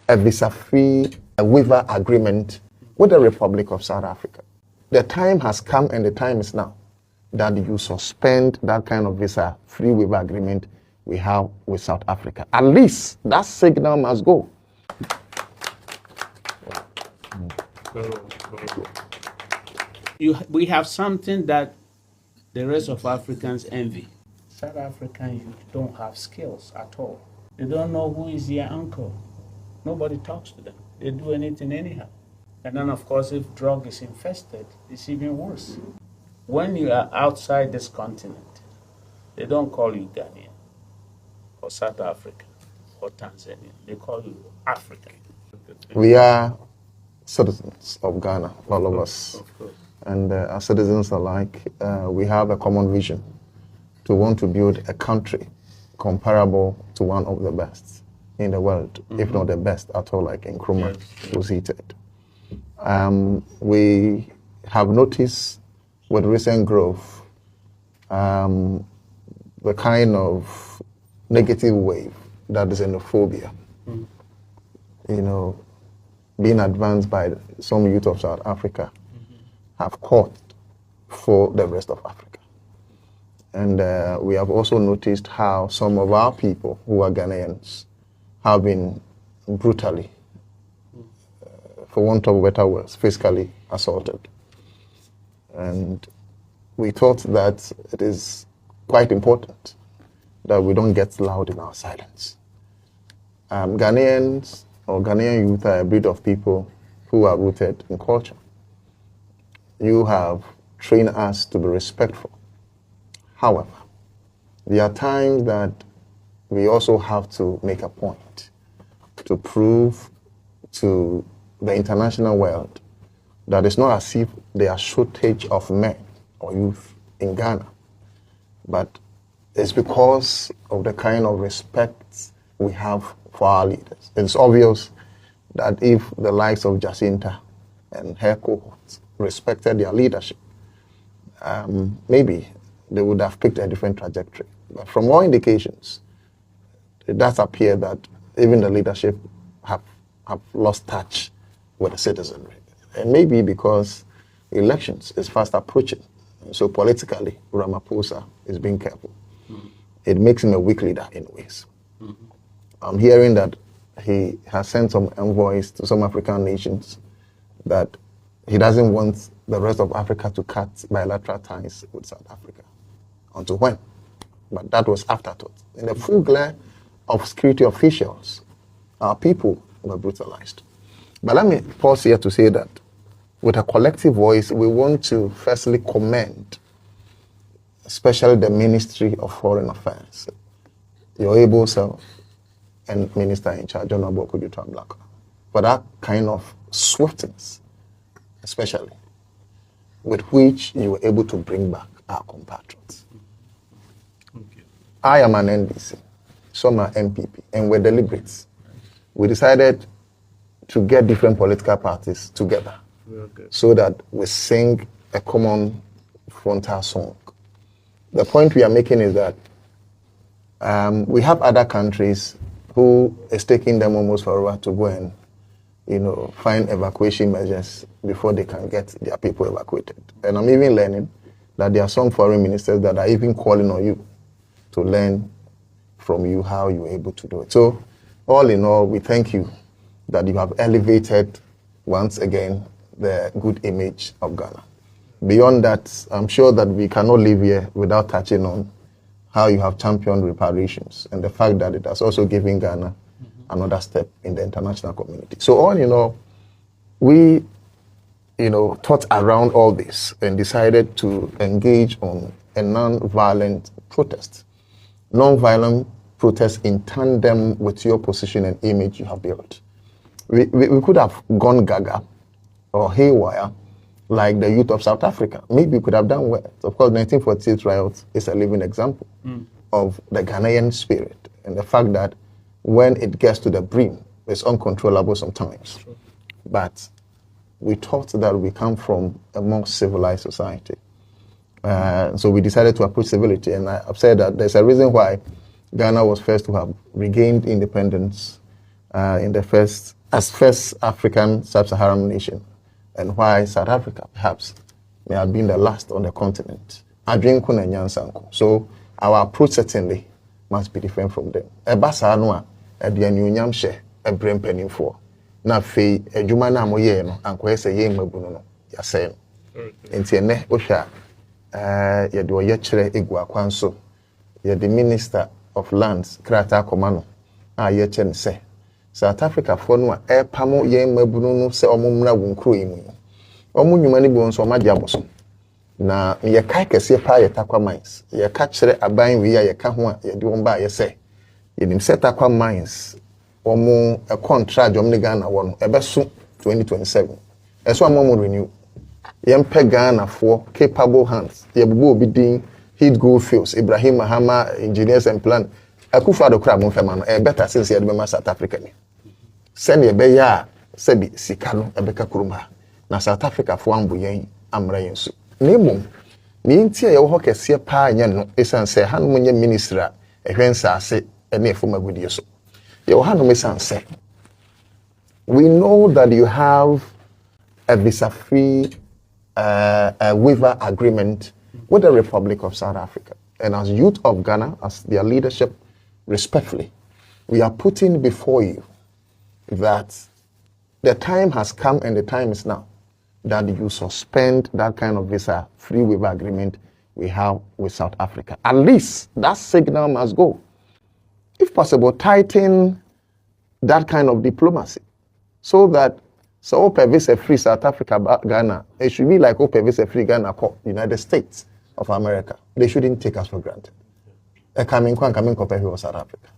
a visa-free waiver agreement with the Republic of South Africa. The time has come and the time is now that you suspend that kind of visa-free waiver agreement we have with South Africa. At least that signal must go. We have something that the rest of Africans envy. South African youth don't have skills at all. They don't know who is their uncle. Nobody talks to them. They do anything anyhow. And then, of course, if drug is infested, it's even worse. When you are outside this continent, they don't call you Ghanaian or South African or Tanzanian. They call you African. We are citizens of Ghana, all of us. Of course. And as citizens alike, we have a common vision to want to build a country comparable to one of the best in the world, if not the best at all, like Nkrumah was heated. We have noticed with recent growth the kind of negative wave that is xenophobia, being advanced by some youth of South Africa have caught for the rest of Africa. And we have also noticed how some of our people who are Ghanaians have been brutally, for want of better words, physically assaulted. And we thought that it is quite important that we don't get loud in our silence. Ghanaians or Ghanaian youth are a breed of people who are rooted in culture. You have trained us to be respectful. However, there are times that we also have to make a point to prove to the international world that it's not as if there are shortage of men or youth in Ghana, but it's because of the kind of respect we have for our leaders. It's obvious that if the likes of Jacinta and her cohorts respected their leadership, maybe they would have picked a different trajectory. But from all indications, it does appear that even the leadership have lost touch with the citizenry. And maybe because elections is fast approaching. So politically, Ramaphosa is being careful. It makes him a weak leader in ways. I'm hearing that he has sent some envoys to some African nations that he doesn't want the rest of Africa to cut bilateral ties with South Africa. Until when? But that was afterthought. In the full glare of security officials, our people were brutalized. But let me pause here to say that with a collective voice, we want to firstly commend, especially the Ministry of Foreign Affairs, your able self and Minister in charge, John Abokujuta Black, for that kind of swiftness, especially, with which you were able to bring back our compatriots. Okay. I am an NDC, some are MPP, and we're deliberate. We decided to get different political parties together so that we sing a common frontal song. The point we are making is that we have other countries who is taking them almost forever to go and find evacuation measures before they can get their people evacuated. And I'm even learning that there are some foreign ministers that are even calling on you to learn from you how you're able to do it. So all in all, we thank you that you have elevated once again the good image of Ghana. Beyond that, I'm sure that we cannot live here without touching on how you have championed reparations and the fact that it has also given Ghana another step in the international community. So all in all, we thought around all this and decided to engage on a non-violent protest. Non-violent protest in tandem with your position and image you have built. We could have gone gaga or haywire like the youth of South Africa. Maybe we could have done well. Of course, 1948 riot is a living example of the Ghanaian spirit and the fact that when it gets to the brim, it's uncontrollable sometimes. Sure. But we thought that we come from a more civilized society. So we decided to approach civility. And I've said that there's a reason why Ghana was first to have regained independence in the first as first African sub-Saharan nation, and why South Africa perhaps may have been the last on the continent. So our approach certainly must be different from them. Ebasa no a de anuonyam hye ebrem panimfo. Na fei adwuma na moye no ankoye se ye mabunu no yasɛ no. Enti ene ohwa ye de oye kyerɛ egu akwan so. Ye the Minister of Lands krata koma no a ye kyɛ ne sɛ South Africa for no a pamo ye mabunu no sɛ omumra wonkro yi mu. Omu nnwuma ni bi nso omagye aboso. Na ye kai kese pa ye takwa mines. Ye ka kyerɛ aban wi ye ka ho a ye de won ba ye sɛ ye nim set takwa mines. Omo a contract omni Ghana won ebeso 2027. Eso amomo renew. Yempe Ghana for capable hands. Ye bubu obi din Heat Gold Fields, Ibrahim Mahama Engineers and Plan. Akufa do kra mo fema no e better since ye de be South Africa ni. Send ye be ya sebi sika no e beka kuruma. Na South Africa for ambo yen amra yen so. Nemo ni nti ye wo kese pa anya no esan se hanom nye minister ehwen saase ene efoma gudie so. Ye wo hanom esan se we know that you have a visa-free waiver agreement with the Republic of South Africa. And as youth of Ghana, as their leadership, respectfully, we are putting before you that the time has come and the time is now that you suspend that kind of visa-free waiver agreement we have with South Africa. At least that signal must go. If possible, tighten that kind of diplomacy so that open visa-free South Africa, Ghana, it should be like open visa-free Ghana, United States of America. They shouldn't take us for granted. Coming compared to South Africa.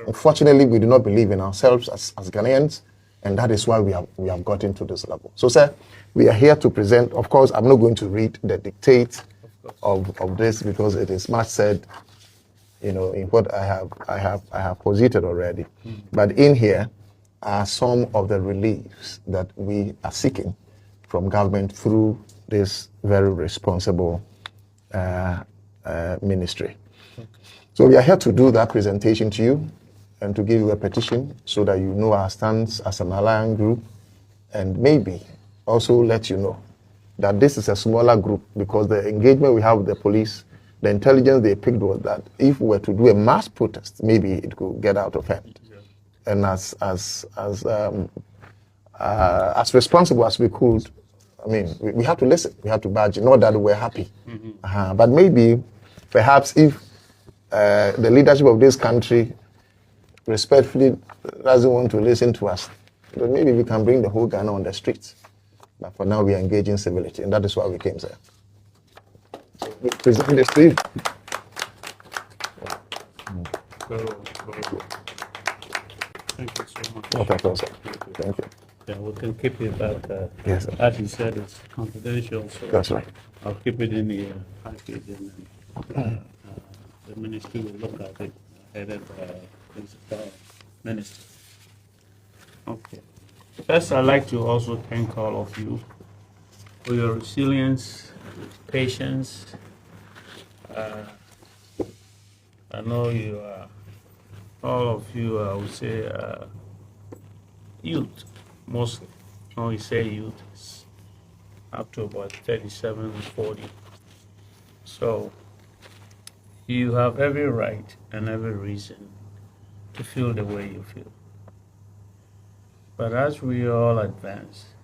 Unfortunately, we do not believe in ourselves as Ghanaians, and that is why we have gotten to this level. So, sir, we are here to present. Of course, I'm not going to read the dictate of this because it is much said, in what I have posited already. But in here are some of the reliefs that we are seeking from government through this very responsible ministry. So we are here to do that presentation to you and to give you a petition so that you know our stance as an alliance group, and maybe also let you know that this is a smaller group because the engagement we have with the police, the intelligence they picked was that if we were to do a mass protest, maybe it could get out of hand. Yeah. And as responsible as we could, I mean, we have to listen, we have to badge, not that we're happy. But maybe, perhaps if the leadership of this country respectfully doesn't want to listen to us, then maybe we can bring the whole Ghana on the streets. But for now, we are engaging civility, and that is why we came here. We present this to you. Thank you so much. No, thank you, sir. Thank you. Yeah, we can keep it back. Yes, sir. As you said, it's confidential, so that's right. I'll keep it in the package, and the ministry will look at it, headed by Principal Minister. Okay. First, I'd like to also thank all of you for your resilience, patience. I know you are, all of you, I would say, youth, mostly. When we say youth, it's up to about 37, 40. So you have every right and every reason to feel the way you feel. But as we all advance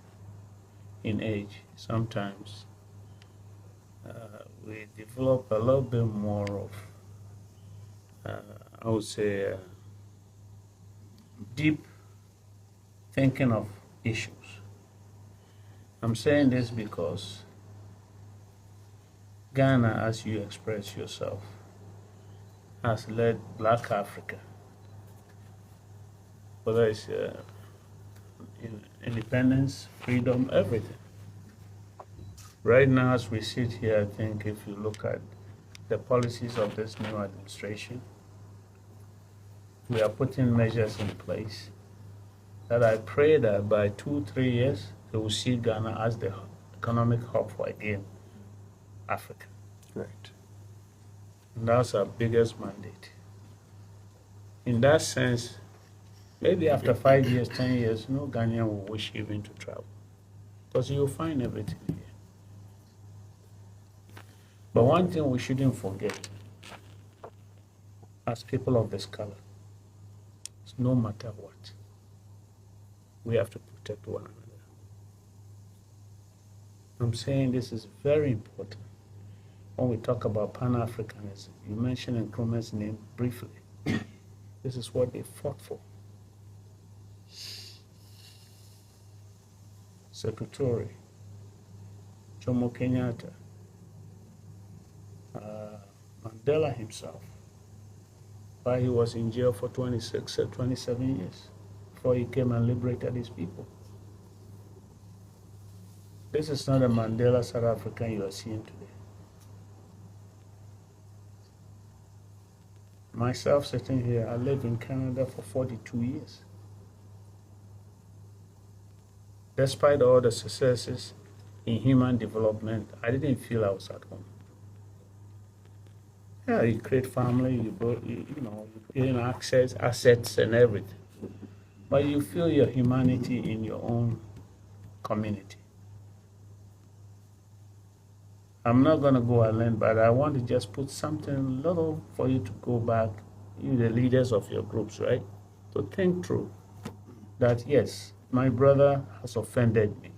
in age, sometimes we develop a little bit more of, I would say, deep thinking of issues. I'm saying this because Ghana, as you express yourself, has led Black Africa, whether it's independence, freedom, everything. Right now, as we sit here, I think if you look at the policies of this new administration, we are putting measures in place that I pray that by 2-3 years, they will see Ghana as the economic hub for again Africa. Right. And that's our biggest mandate. In that sense, Maybe after 5 years, 10 years, no Ghanaian will wish even to travel because you'll find everything here. But one thing we shouldn't forget as people of this color is no matter what, we have to protect one another. I'm saying this is very important. When we talk about Pan-Africanism, you mentioned Nkrumah's name briefly. This is what they fought for. Secretary Jomo Kenyatta, Mandela himself, while he was in jail for 26 or 27 years before he came and liberated his people. This is not a Mandela South African you are seeing today. Myself sitting here, I lived in Canada for 42 years. Despite all the successes in human development, I didn't feel I was at home. Yeah, you create family, you gain access, assets and everything. But you feel your humanity in your own community. I'm not going to go and learn, but I want to just put something little for you to go back, you the leaders of your groups, right? To think through that, yes, my brother has offended me.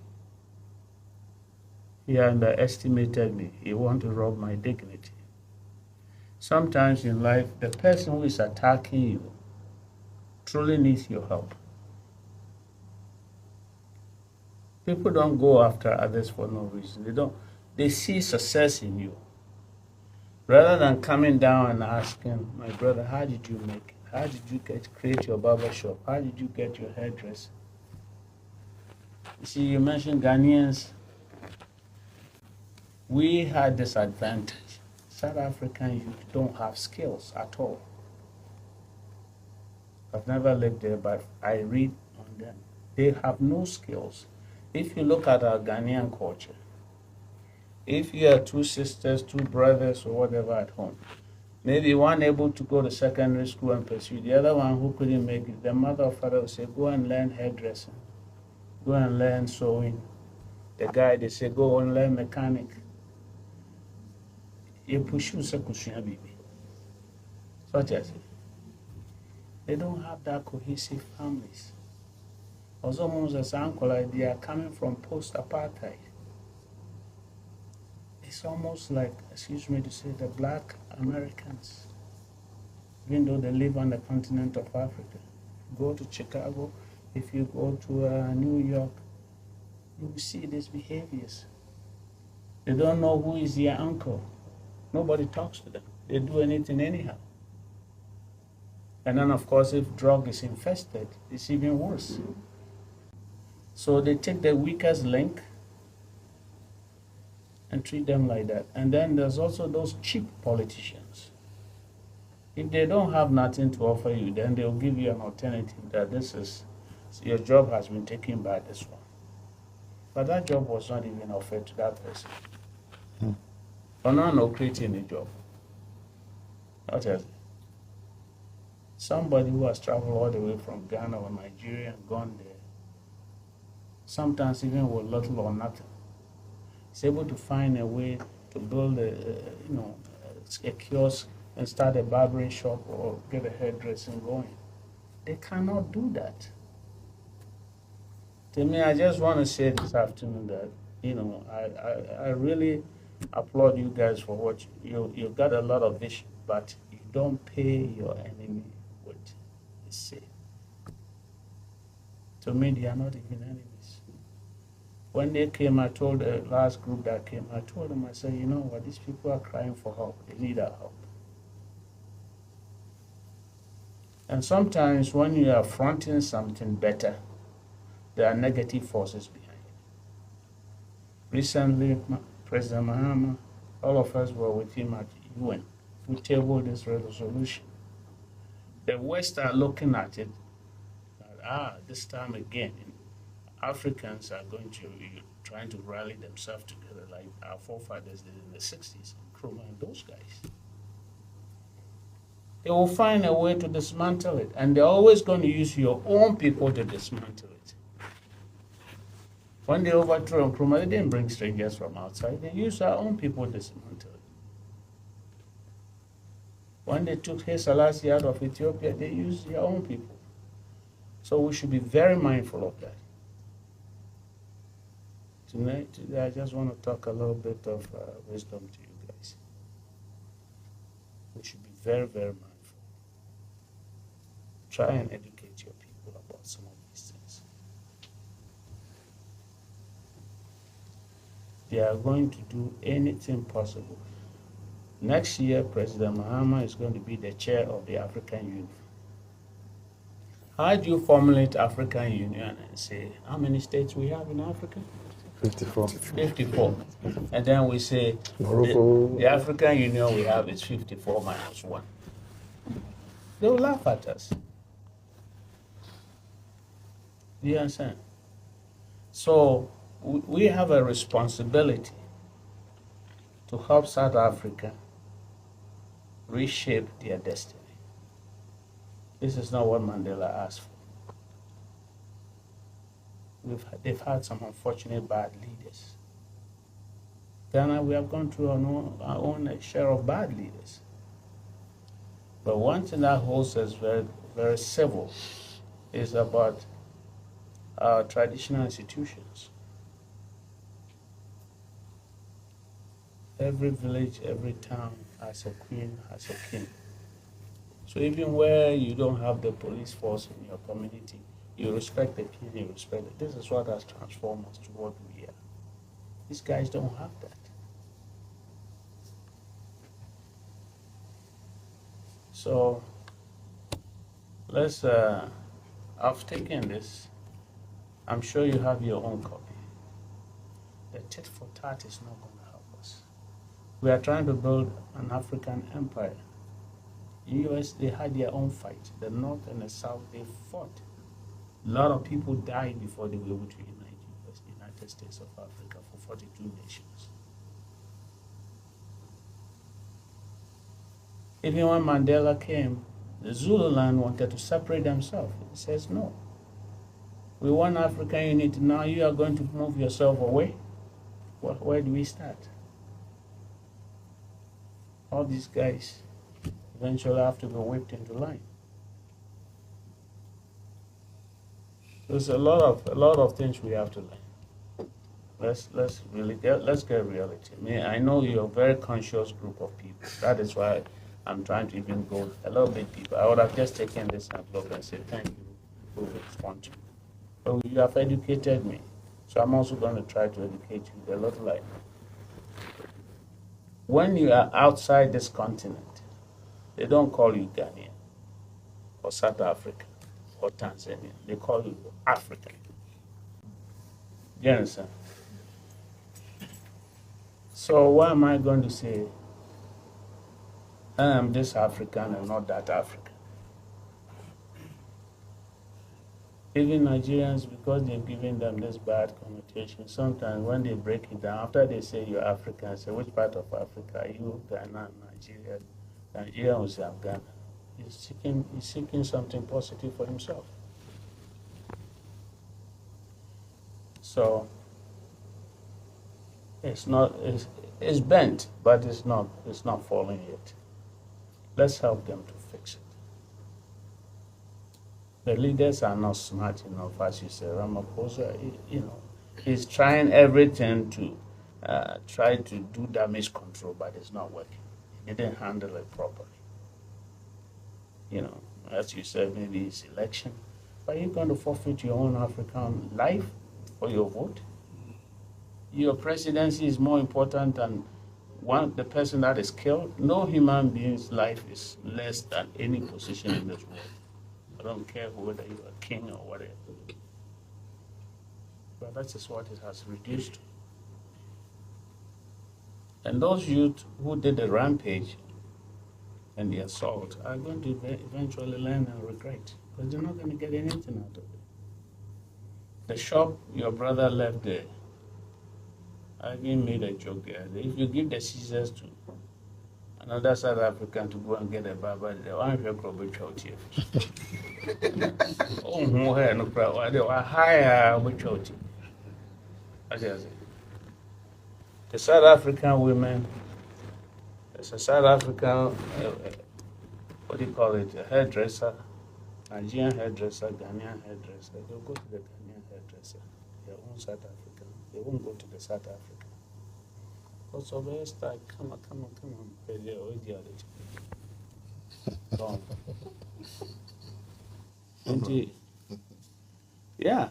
He underestimated me. He wants to rob my dignity. Sometimes in life, the person who is attacking you truly needs your help. People don't go after others for no reason. They see success in you. Rather than coming down and asking, my brother, how did you make it? How did you create your barber shop? How did you get your hairdresser? You see, you mentioned Ghanaians. We had this advantage. South African youth don't have skills at all. I've never lived there, but I read on them. They have no skills. If you look at our Ghanaian culture, if you have two sisters, two brothers, or whatever at home, maybe one able to go to secondary school and pursue, the other one who couldn't make it, the mother or father will say, go and learn hairdressing, go and learn sewing. The guy, they say, go and learn mechanic. You push you, baby. Such as it. They don't have that cohesive families. Also, almost as uncle, they are coming from post-apartheid. It's almost like, excuse me to say, the black Americans, even though they live on the continent of Africa. Go to Chicago, if you go to New York, you will see these behaviors. They don't know who is their uncle. Nobody talks to them. They do anything anyhow. And then, of course, if drug is infested, it's even worse. So they take the weakest link and treat them like that. And then there's also those cheap politicians. If they don't have nothing to offer you, then they'll give you an alternative that your job has been taken by this one. But that job was not even offered to that person. Or no creating a job. Not as somebody who has traveled all the way from Ghana or Nigeria and gone there, sometimes even with little or nothing, is able to find a way to build a kiosk and start a barbering shop or get a hairdressing going. They cannot do that. To me, I just want to say this afternoon that, I really applaud you guys for what you got a lot of vision, but you don't pay your enemy what they say. To me, they are not even enemies. When they came, I told the last group that came, I told them, I said, you know what, these people are crying for help. They need our help. And sometimes when you are fronting something better, there are negative forces behind it. Recently, President Mahama, all of us were with him at UN. We tabled this resolution. The West are looking at it, that, this time again, Africans are going to be trying to rally themselves together like our forefathers did in the 60s, Nkrumah and those guys. They will find a way to dismantle it, and they're always going to use your own people to dismantle it. When they overthrew Nkrumah, they didn't bring strangers from outside. They used our own people to dismantle it. When they took Selassie out of Ethiopia, they used their own people. So we should be very mindful of that. Today I just want to talk a little bit of wisdom to you guys. We should be very, very mindful. Try and educate your people about some of these things. They are going to do anything possible. Next year, President Mahama is going to be the chair of the African Union. How do you formulate African Union and say how many states we have in Africa? 54. 54. And then we say Morocco. the African Union we have is 54 minus 1. They will laugh at us. Do you understand? So we have a responsibility to help South Africa reshape their destiny. This is not what Mandela asked for. They've had some unfortunate bad leaders. Ghana, we have gone through our own share of bad leaders. But one thing that holds us very, very civil is about our traditional institutions. Every village, every town has a queen, has a king. So even where you don't have the police force in your community, you respect the king, you respect it. This is what has transformed us to what we are. These guys don't have that. So let's, I've taken this. I'm sure you have your own copy. The tit for tat is not going to help us. We are trying to build an African empire. In the US, they had their own fight. The North and the South, they fought. A lot of people died before they were able to unite the United States of Africa for 42 nations. Even when Mandela came, the Zululand wanted to separate themselves. He says, no. We want African unity. Now you are going to move yourself away. Where do we start? All these guys eventually have to be whipped into line. There's a lot of things we have to learn. Let's get reality. I know you're a very conscious group of people. That is why I'm trying to even go a little bit deeper. I would have just taken this envelope and said thank you for responding. But you have educated me, so I'm also going to try to educate you a little like. When you are outside this continent, they don't call you Ghanaian or South African or Tanzanian. They call you African. Do you understand? So why am I going to say I am this African and not that African? Even Nigerians, because they've given them this bad connotation, sometimes when they break it down, after they say you're African, say which part of Africa are you? Ghana, Nigeria. Nigeria will say I'm Ghana. He's seeking something positive for himself. So it's bent, but it's not falling yet. Let's help them to fix it. The leaders are not smart enough, as you say. Ramaphosa, he's trying everything to try to do damage control, but it's not working. He didn't handle it properly. As you said, maybe it's election, but you're going to forfeit your own African life for your vote. Your presidency is more important than the person that is killed. No human being's life is less than any position in this world. I don't care whether you're a king or whatever. But that is what it has reduced to. And those youth who did the rampage and the assault are going to eventually learn and regret, because they're not going to get anything out of it. The shop your brother left there, I even made a joke there. If you give the scissors to another South African to go and get a barber. The one who probably out here. Oh, no, no problem. They were higher with church. The South African women, there's a South African, what do you call it, a hairdresser, Nigerian hairdresser, Ghanaian hairdresser. They'll go to the Ghanaian hairdresser, their own South African. They won't go to the South African. Also, they start, come on, pay their other. Yeah,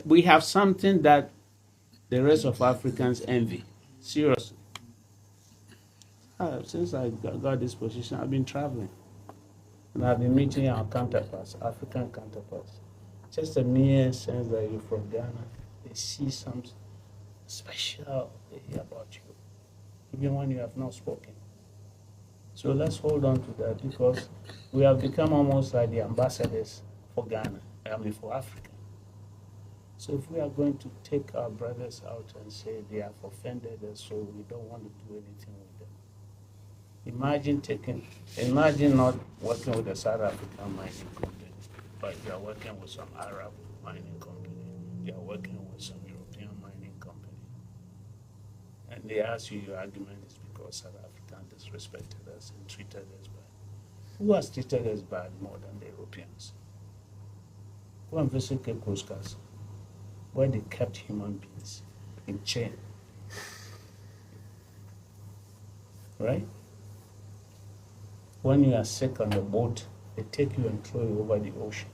we have something that the rest of Africans envy. Seriously. Since I got this position, I've been traveling. And I've been meeting our counterparts, African counterparts. Just a mere sense that you're from Ghana, they see something special they hear about you, even when you have not spoken. So let's hold on to that, because we have become almost like the ambassadors for Ghana, for Africa. So if we are going to take our brothers out and say they have offended us, so we don't want to do anything with them. Imagine not working with a South African mining company, but you are working with some Arab mining company, you are working with some European mining company. And they ask you, your argument is because South Africa disrespected us and treated us bad. Who has treated us bad more than the Europeans? Go and visit Cape Coast Castle, where they kept human beings in chain. Right? When you are sick on the boat, they take you and throw you over the ocean.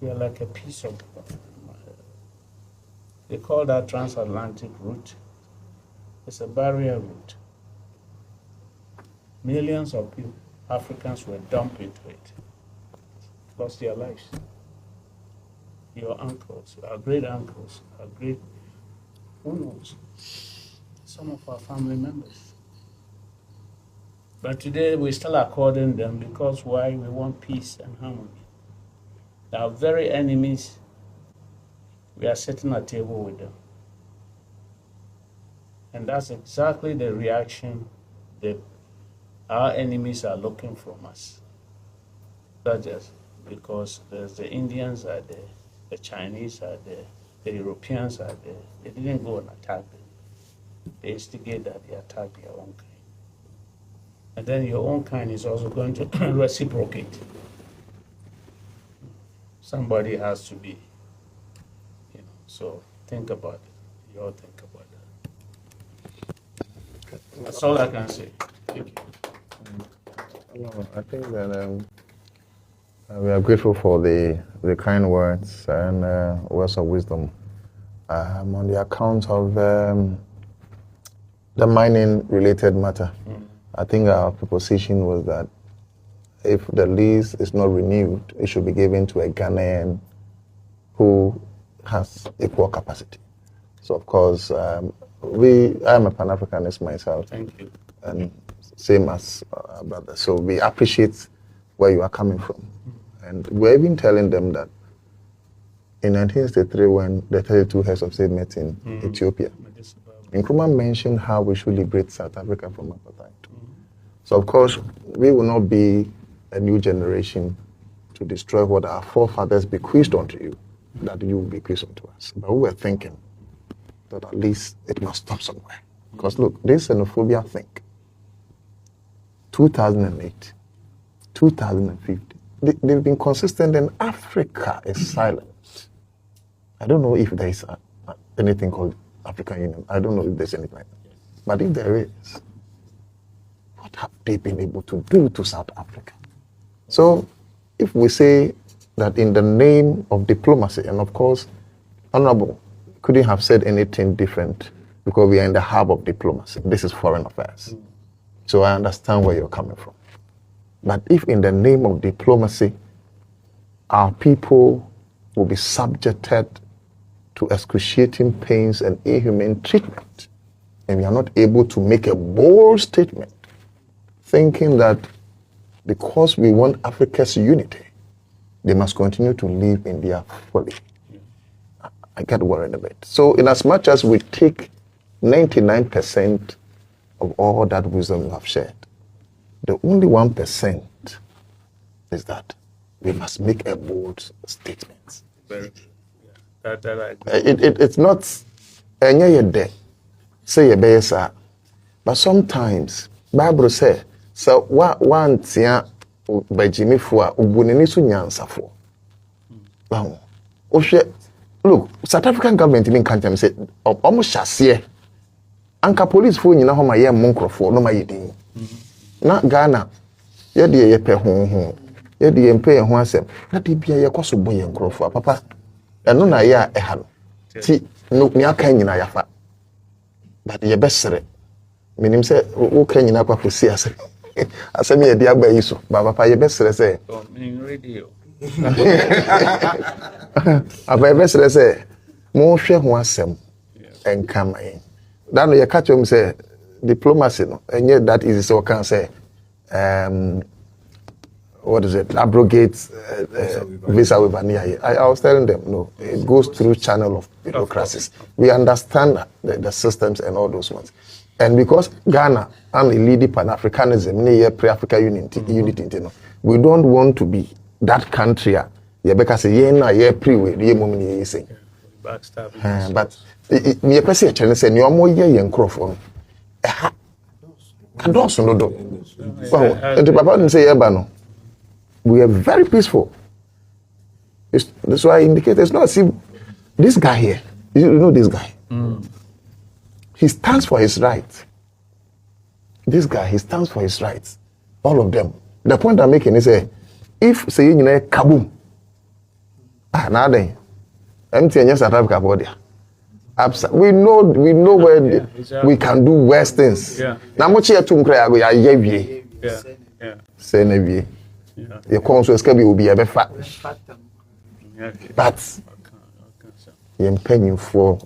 You are like a piece of, they call that transatlantic route. It's a barrier route. Millions of people, Africans, were dumped into it. Lost their lives. Your uncles, our great uncles, our great, who knows? Some of our family members. But today we still according them because why? We want peace and harmony. Our very enemies, we are sitting at table with them. And that's exactly the reaction that our enemies are looking from us. Not just because there's the Indians are there, the Chinese are there, the Europeans are there. They didn't go and attack them. They instigate that they attack their own kind. And then your own kind is also going to reciprocate. Somebody has to be, so think about it. You all think about that. That's all I can say. Thank you. I think that we are grateful for the kind words and words of wisdom on the account of the mining-related matter. I think our proposition was that if the lease is not renewed, it should be given to a Ghanaian who has equal capacity. So, of course, I am a Pan-Africanist myself. Thank you. And same as brother. So we appreciate where you are coming from. And we're even telling them that in 1963, when the 32 heads of state met in Ethiopia, Nkrumah mentioned how we should liberate South Africa from apartheid. So, of course, we will not be a new generation to destroy what our forefathers bequeathed unto you, that you will bequeath unto us. But we were thinking that at least it must stop somewhere. Because look, this xenophobia thing, 2008, 2015, they've been consistent, and Africa is silent. I don't know if there is anything called African Union. I don't know if there's anything like that. But if there is, what have they been able to do to South Africa? So if we say that in the name of diplomacy, and of course, Honorable couldn't have said anything different because we are in the hub of diplomacy. This is foreign affairs. So I understand where you're coming from. But if in the name of diplomacy, our people will be subjected to excruciating pains and inhumane treatment, and we are not able to make a bold statement, thinking that because we want Africa's unity, they must continue to live in their folly. I get worried a bit. So in as much as we take 99% of all that wisdom you have shared, the only 1% is that we must make a bold statement. Very good. Yeah. That I agree. It's not any day say a sir, but sometimes Bible say so one tia by Jimmy for ubunini so nyansafo. Wow. Look, South African government in country say almost chassis. Anka police for nyina ho ma ye monkrofo no ma yedin. Na Ghana ye de ye pe ho ye de ye mpe ho asem. Na de bia ye kwaso bo ye nkrofo papa. Eno na ye a eha no. Ti no ni aka nyina yafa. But ye besere. Minim say wo ka nyina kwa kosi asem. Asem ye de agba yi so. Ba papa ye besere say. Oh, in radio. Aba ye besere say mo hwe ho asem enkama yin. That no you catch him say diplomacy no and yet that is so can say what is it abrogate visa waiver. I was telling them no, it goes through channel of bureaucracies. We understand the systems and all those ones, and because Ghana and the leading Pan-Africanism near pre-Africa unity, you know, we don't want to be that country. Yeah, because ye pre-way ye moment ye say. But me person tell say ni omo ye nkrofo ha adoso no do and the papa didn't say eba no we are very peaceful. That's why I indicate it's not as if this guy here, you know this guy, he stands for his right. This guy, he stands for his rights, all of them. The point I'm making is if say you know kaboom now then empty and South Africa body. We know where we can do worse things. Now much here to mkra go ya yewie. Yeah. Say na wie. Your conscience can be obi ebe fa. But you penny for